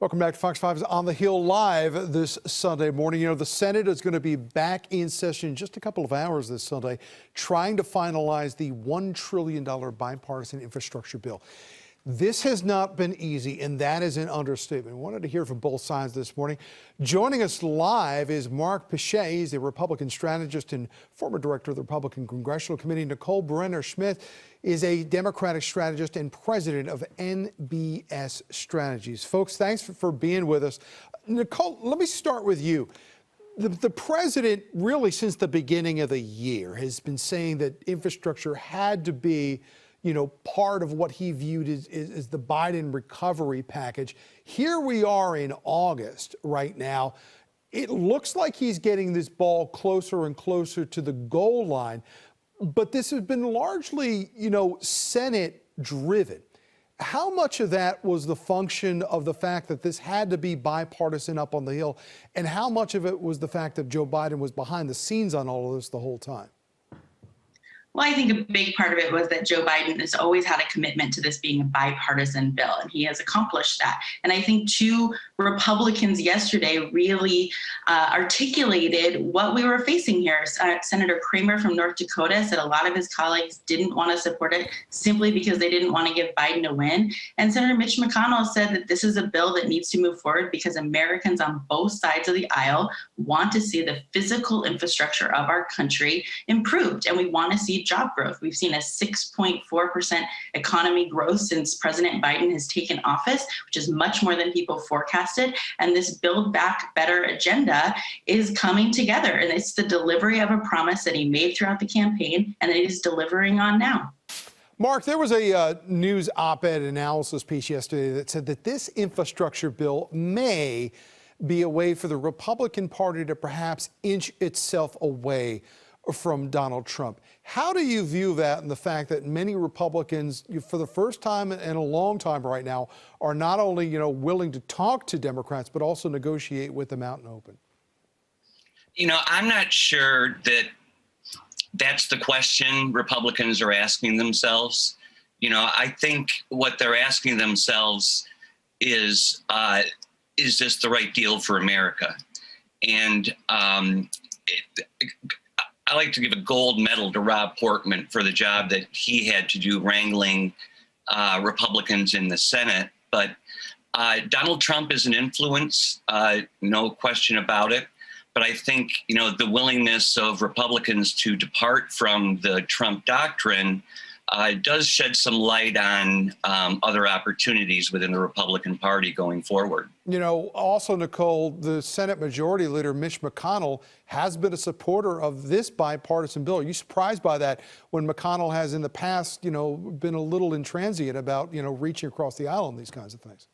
Welcome back to Fox 5's On the Hill Live this Sunday morning. You know, the Senate is going to be back in session in just a couple of hours this Sunday, trying to finalize the $1 trillion bipartisan infrastructure bill. This has not been easy, and that is an understatement. We wanted to hear from both sides this morning. Joining us live is Mark Pischea. He's a Republican strategist and former director of the Republican Congressional Committee. Nicole Brener-Schmitz is a Democratic strategist and president of NBS Strategies. Folks, thanks for being with us. Nicole, let me start with you. The president, really since the beginning of the year, has been saying that infrastructure had to be, you know, part of what he viewed as the Biden recovery package. Here we are in August right now. It looks like he's getting this ball closer and closer to the goal line, but this has been largely, you know, Senate driven. How much of that was the function of the fact that this had to be bipartisan up on the Hill, and how much of it was the fact that Joe Biden was behind the scenes on all of this the whole time? Well, I think a big part of it was that Joe Biden has always had a commitment to this being a bipartisan bill, and he has accomplished that. And I think two Republicans yesterday really articulated what we were facing here. Senator Kramer from North Dakota said a lot of his colleagues didn't want to support it simply because they didn't want to give Biden a win. And Senator Mitch McConnell said that this is a bill that needs to move forward because Americans on both sides of the aisle want to see the physical infrastructure of our country improved, and we want to see job growth. We've seen a 6.4% economy growth since President Biden has taken office, which is much more than people forecasted. And this Build Back Better agenda is coming together. And it's the delivery of a promise that he made throughout the campaign and that he's delivering on now. Mark, there was a news op-ed analysis piece yesterday that said that this infrastructure bill may be a way for the Republican Party to perhaps inch itself away from Donald Trump. How do you view that and the fact that many Republicans, for the first time in a long time right now, are not only, you know, willing to talk to Democrats, but also negotiate with them out in open? You know, I'm not sure that that's the question Republicans are asking themselves. You know, I think what they're asking themselves is this the right deal for America? And I like to give a gold medal to Rob Portman for the job that he had to do wrangling Republicans in the Senate. But Donald Trump is an influence, no question about it. But I think, you know, the willingness of Republicans to depart from the Trump doctrine does shed some light on other opportunities within the Republican Party going forward. You know, also, Nicole, the Senate Majority Leader Mitch McConnell has been a supporter of this bipartisan bill. Are you surprised by that when McConnell has in the past, you know, been a little intransigent about, you know, reaching across the aisle on these kinds of things?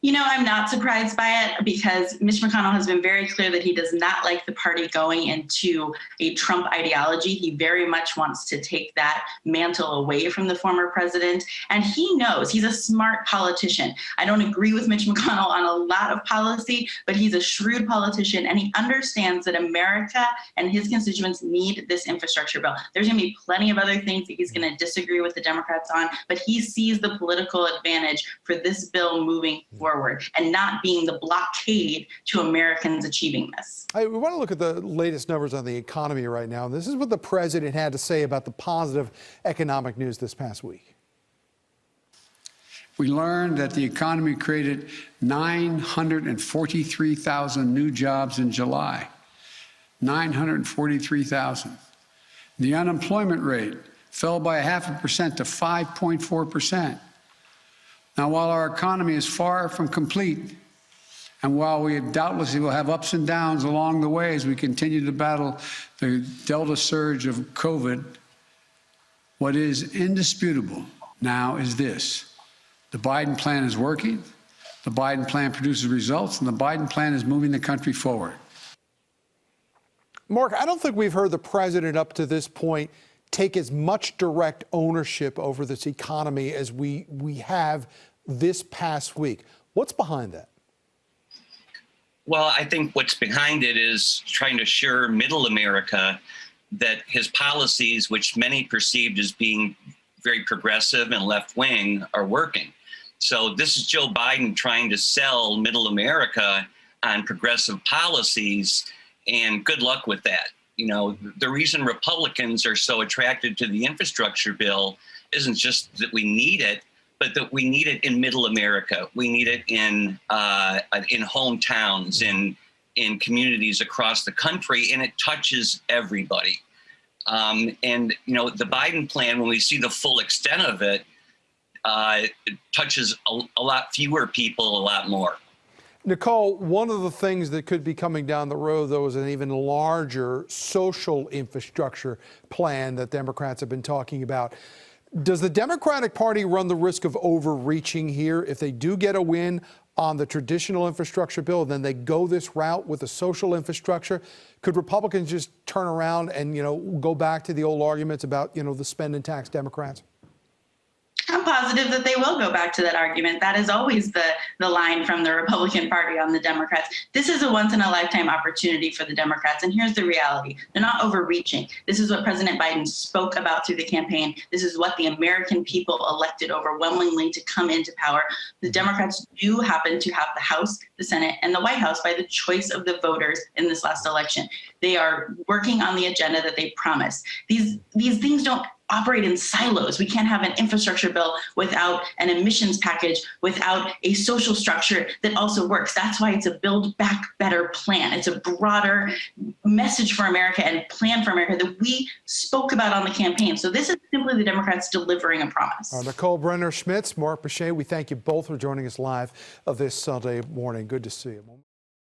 You know, I'm not surprised by it because Mitch McConnell has been very clear that he does not like the party going into a Trump ideology. He very much wants to take that mantle away from the former president. And he knows he's a smart politician. I don't agree with Mitch McConnell on a lot of policy, but he's a shrewd politician and he understands that America and his constituents need this infrastructure bill. There's going to be plenty of other things that he's going to disagree with the Democrats on, but he sees the political advantage for this bill moving forward and not being the blockade to Americans achieving this. We want to look at the latest numbers on the economy right now. This is what the president had to say about the positive economic news this past week. We learned that the economy created 943,000 new jobs in July. 943,000. The unemployment rate fell by 0.5% to 5.4%. Now, while our economy is far from complete, and while we doubtlessly will have ups and downs along the way as we continue to battle the Delta surge of COVID, what is indisputable now is this. The Biden plan is working, the Biden plan produces results, and the Biden plan is moving the country forward. Mark, I don't think we've heard the president up to this point take as much direct ownership over this economy as we have this past week. What's behind that? Well, I think what's behind it is trying to assure middle America that his policies, which many perceived as being very progressive and left-wing, are working. So this is Joe Biden trying to sell middle America on progressive policies, and good luck with that. You know, the reason Republicans are so attracted to the infrastructure bill isn't just that we need it, but that we need it in middle America. We need it in hometowns, in communities across the country, and it touches everybody. And, you know, the Biden plan, when we see the full extent of it, it touches a lot fewer people a lot more. Nicole, one of the things that could be coming down the road, though, is an even larger social infrastructure plan that Democrats have been talking about. Does the Democratic Party run the risk of overreaching here if they do get a win on the traditional infrastructure bill, then they go this route with the social infrastructure? Could Republicans just turn around and, you know, go back to the old arguments about, you know, the spend and tax Democrats? I'm positive that they will go back to that argument. That is always the line from the Republican Party on the Democrats. This is a once-in-a-lifetime opportunity for the Democrats, and here's the reality. They're not overreaching. This is what President Biden spoke about through the campaign. This is what the American people elected overwhelmingly to come into power. The Democrats do happen to have the House, the Senate, and the White House by the choice of the voters in this last election. They are working on the agenda that they promised. These things don't operate in silos. We can't have an infrastructure bill without an emissions package, without a social structure that also works. That's why it's a Build Back Better plan. It's a broader message for America and plan for America that we spoke about on the campaign. So this is simply the Democrats delivering a promise. Nicole, Brener-Schmitz, Mark Pischea, we thank you both for joining us live this Sunday morning. Good to see you.